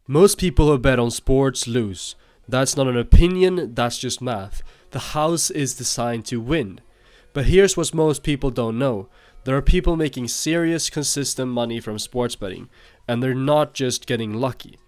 Most people who bet on sports lose. That's not an opinion, that's just math. The house is designed to win. But here's what most people don't know. There are people making serious, consistent money from sports betting, and they're not just getting lucky.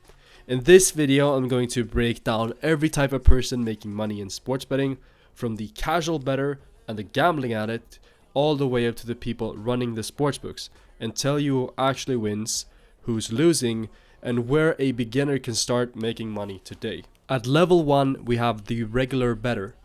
In this video, I'm going to break down every type of person making money in sports betting, from the casual bettor and the gambling addict, all the way up to the people running the sportsbooks, and tell you who actually wins, who's losing, and where a beginner can start making money today. At level 1, we have the regular bettor.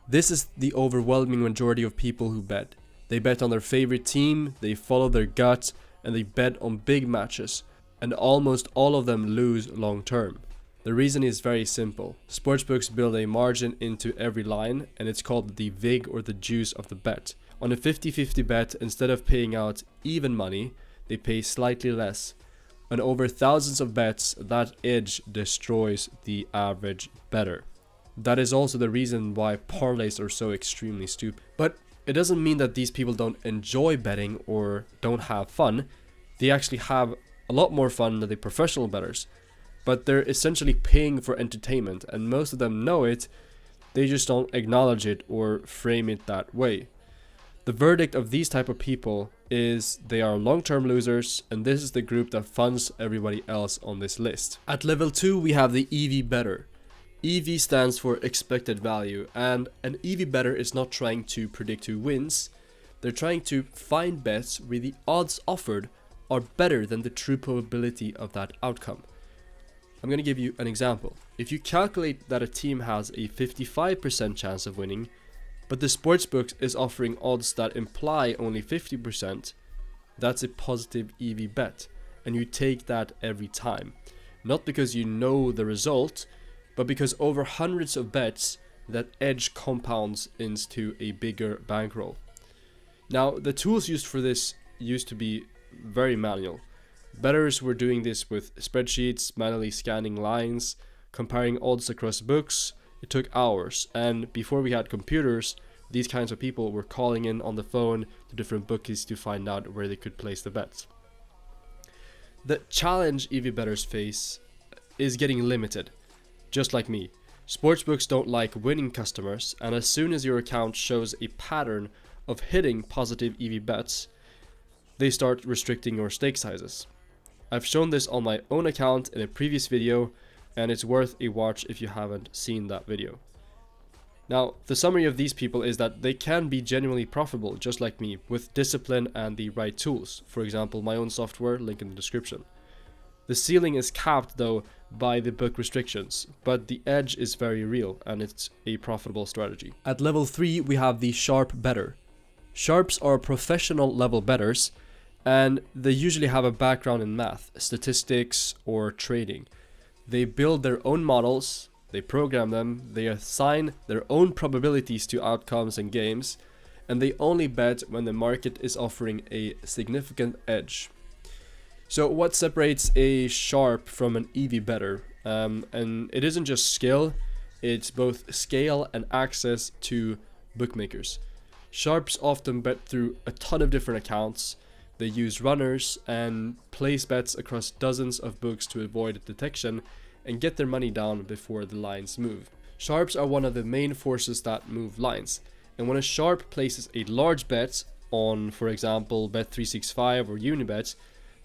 This is the overwhelming majority of people who bet. They bet on their favorite team, they follow their gut, and they bet on big matches. And almost all of them lose long term. The reason is very simple. Sportsbooks build a margin into every line, and it's called the vig or the juice of the bet. On a 50-50 bet, instead of paying out even money, they pay slightly less. And over thousands of bets, that edge destroys the average bettor. That is also the reason why parlays are so extremely stupid. But it doesn't mean that these people don't enjoy betting or don't have fun. They actually have a lot more fun than the professional bettors. But they're essentially paying for entertainment, and most of them know it, they just don't acknowledge it or frame it that way. The verdict of these type of people is they are long-term losers, and this is the group that funds everybody else on this list. At level 2, we have the EV bettor. EV stands for expected value, and an EV bettor is not trying to predict who wins. They're trying to find bets where the odds offered are better than the true probability of that outcome. I'm going to give you an example. If you calculate that a team has a 55% chance of winning, but the sportsbook is offering odds that imply only 50%, that's a positive EV bet, and you take that every time. Not because you know the result, but because over hundreds of bets, that edge compounds into a bigger bankroll. Now, the tools used for this used to be very manual. Bettors were doing this with spreadsheets, manually scanning lines, comparing odds across books. It took hours, and before we had computers, these kinds of people were calling in on the phone to different bookies to find out where they could place the bets. The challenge EV bettors face is getting limited, just like me. Sportsbooks don't like winning customers, and as soon as your account shows a pattern of hitting positive EV bets, they start restricting your stake sizes. I've shown this on my own account in a previous video, and it's worth a watch if you haven't seen that video. Now, the summary of these people is that they can be genuinely profitable, just like me, with discipline and the right tools. For example, my own software, link in the description. The ceiling is capped though by the book restrictions, but the edge is very real, and it's a profitable strategy. At level 3, we have the sharp bettor. Sharps are professional level bettors, and they usually have a background in math, statistics, or trading. They build their own models, they program them, they assign their own probabilities to outcomes and games, and they only bet when the market is offering a significant edge. So what separates a sharp from an EV bettor? And it isn't just skill, it's both scale and access to bookmakers. Sharps often bet through a ton of different accounts. They use runners and place bets across dozens of books to avoid detection and get their money down before the lines move. Sharps are one of the main forces that move lines. And when a sharp places a large bet on, for example, Bet365 or Unibet,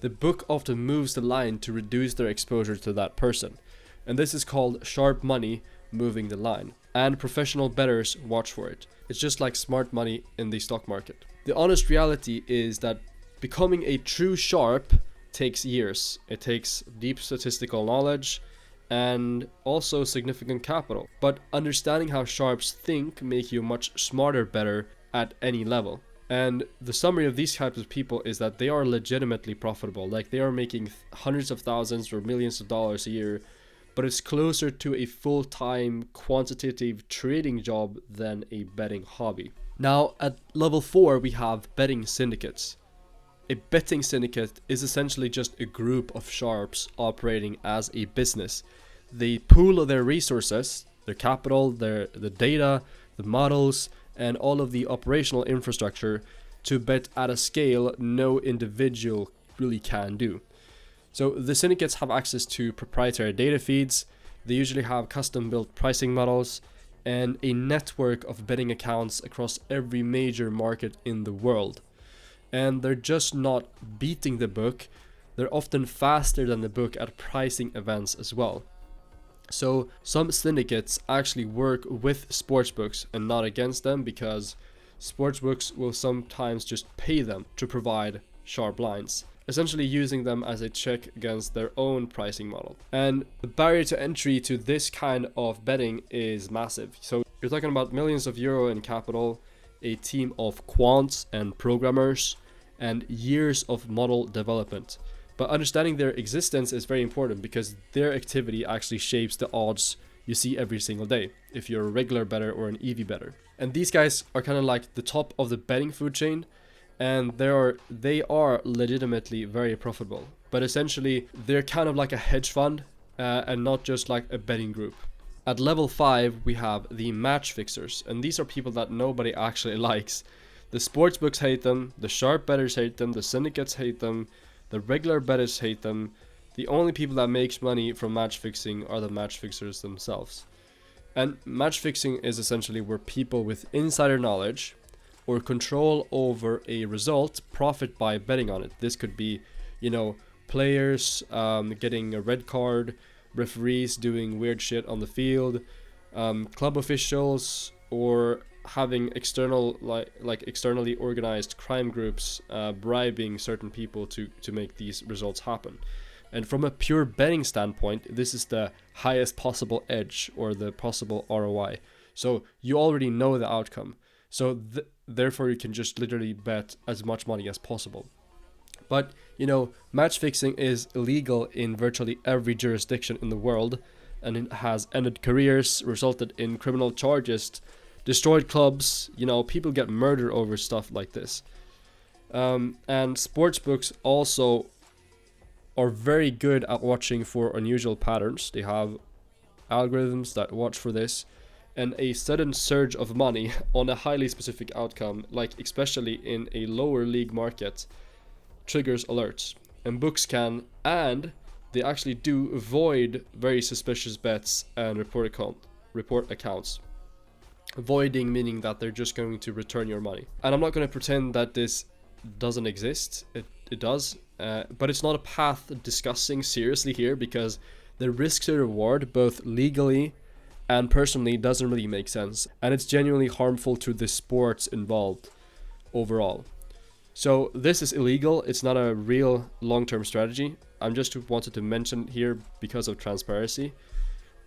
the book often moves the line to reduce their exposure to that person. And this is called sharp money moving the line. And professional bettors watch for it. It's just like smart money in the stock market. The honest reality is that becoming a true sharp takes years. It takes deep statistical knowledge and also significant capital. But understanding how sharps think make you a much smarter bettor at any level. And the summary of these types of people is that they are legitimately profitable. Like, they are making hundreds of thousands or millions of dollars a year, but it's closer to a full-time quantitative trading job than a betting hobby. Now, at level 4, we have betting syndicates. A betting syndicate is essentially just a group of sharps operating as a business. They pool their resources, their capital, the data, the models, and all of the operational infrastructure to bet at a scale no individual really can do. So the syndicates have access to proprietary data feeds. They usually have custom built pricing models and a network of betting accounts across every major market in the world. And they're just not beating the book, they're often faster than the book at pricing events as well. So some syndicates actually work with sportsbooks and not against them, because sportsbooks will sometimes just pay them to provide sharp lines, essentially using them as a check against their own pricing model. And the barrier to entry to this kind of betting is massive. So you're talking about millions of euro in capital, a team of quants and programmers, and years of model development. But understanding their existence is very important, because their activity actually shapes the odds you see every single day, if you're a regular bettor or an EV bettor. And these guys are kind of like the top of the betting food chain, and they are legitimately very profitable. But essentially, they're kind of like a hedge fund and not just like a betting group. At level 5, we have the match fixers, and these are people that nobody actually likes. The sportsbooks hate them, the sharp bettors hate them, the syndicates hate them, the regular bettors hate them. The only people that makes money from match fixing are the match fixers themselves. And match fixing is essentially where people with insider knowledge or control over a result profit by betting on it. This could be, players getting a red card, referees doing weird shit on the field, club officials, or having externally organized crime groups bribing certain people to make these results happen. And from a pure betting standpoint, this is the highest possible edge, or the possible ROI. So you already know the outcome. So therefore you can just literally bet as much money as possible. But, match fixing is illegal in virtually every jurisdiction in the world, and it has ended careers, resulted in criminal charges, destroyed clubs. People get murdered over stuff like this. And sportsbooks also are very good at watching for unusual patterns. They have algorithms that watch for this, and a sudden surge of money on a highly specific outcome, like especially in a lower league market, triggers alerts. And books can, and they actually do, avoid very suspicious bets and report accounts. Avoiding meaning that they're just going to return your money. And I'm not going to pretend that this doesn't exist. It does, but it's not a path discussing seriously here, because the risk to reward, both legally and personally, doesn't really make sense, and it's genuinely harmful to the sports involved overall. So this is illegal. It's not a real long-term strategy. I'm just wanted to mention here because of transparency,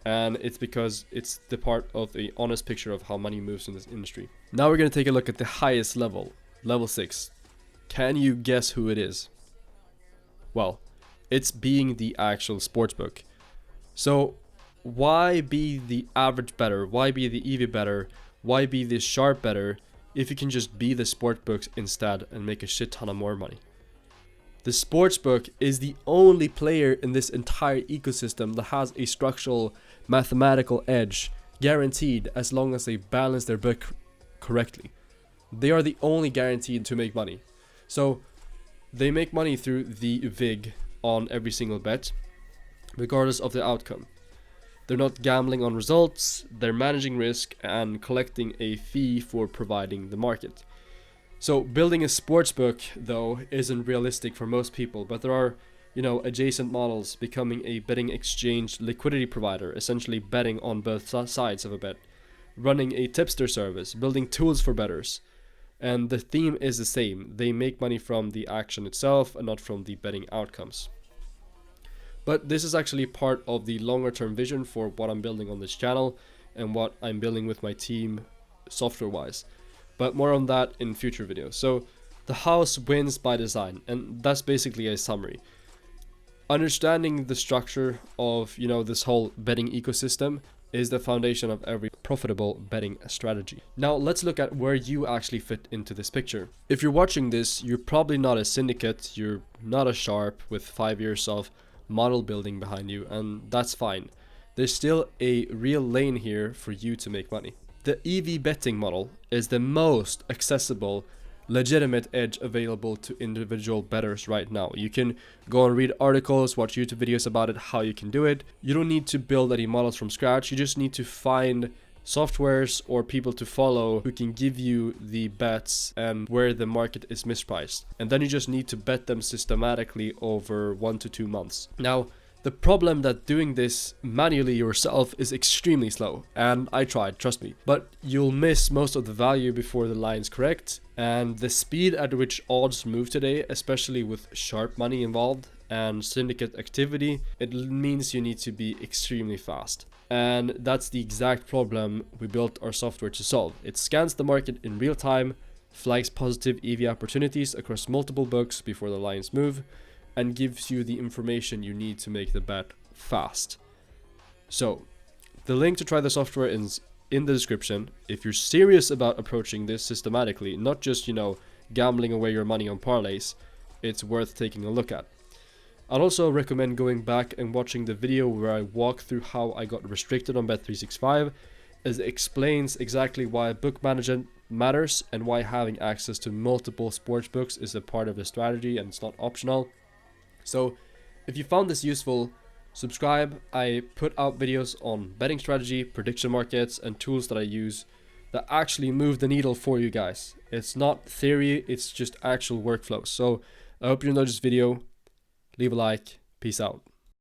and it's because it's the part of a honest picture of how money moves in this industry. Now we're going to take a look at the highest level, level 6. Can you guess who it is? Well, it's being the actual sportsbook. So why be the average bettor? Why be the EV bettor? Why be the sharp bettor if you can just be the sportsbooks instead and make a shit ton of more money? The sportsbook is the only player in this entire ecosystem that has a structural mathematical edge, guaranteed, as long as they balance their book correctly. They are the only guaranteed to make money. So they make money through the VIG on every single bet, regardless of the outcome. They're not gambling on results, they're managing risk and collecting a fee for providing the market. So building a sportsbook, though, isn't realistic for most people, but there are, adjacent models: becoming a betting exchange liquidity provider, essentially betting on both sides of a bet, running a tipster service, building tools for bettors. And the theme is the same. They make money from the action itself and not from the betting outcomes. But this is actually part of the longer term vision for what I'm building on this channel and what I'm building with my team software wise. But more on that in future videos. So the house wins by design, and that's basically a summary. Understanding the structure of, this whole betting ecosystem is the foundation of every profitable betting strategy. Now let's look at where you actually fit into this picture. If you're watching this, you're probably not a syndicate, you're not a sharp with 5 years of model building behind you, and that's fine. There's still a real lane here for you to make money. The EV betting model is the most accessible, legitimate edge available to individual bettors right now. You can go and read articles, watch YouTube videos about it, how you can do it. You don't need to build any models from scratch. You just need to find softwares or people to follow who can give you the bets and where the market is mispriced. And then you just need to bet them systematically over 1 to 2 months. Now, the problem that doing this manually yourself is extremely slow, and I tried, trust me, but you'll miss most of the value before the line's correct, and the speed at which odds move today, especially with sharp money involved and syndicate activity, it means you need to be extremely fast. And that's the exact problem we built our software to solve. It scans the market in real time, flags positive EV opportunities across multiple books before the lines move, and gives you the information you need to make the bet fast. So, the link to try the software is in the description. If you're serious about approaching this systematically, not just, gambling away your money on parlays, it's worth taking a look at. I'd also recommend going back and watching the video where I walk through how I got restricted on Bet365, as it explains exactly why book management matters and why having access to multiple sports books is a part of the strategy and it's not optional. So, if you found this useful, subscribe. I put out videos on betting strategy, prediction markets, and tools that I use that actually move the needle for you guys. It's not theory, it's just actual workflow. So, I hope you enjoyed this video. Leave a like. Peace out.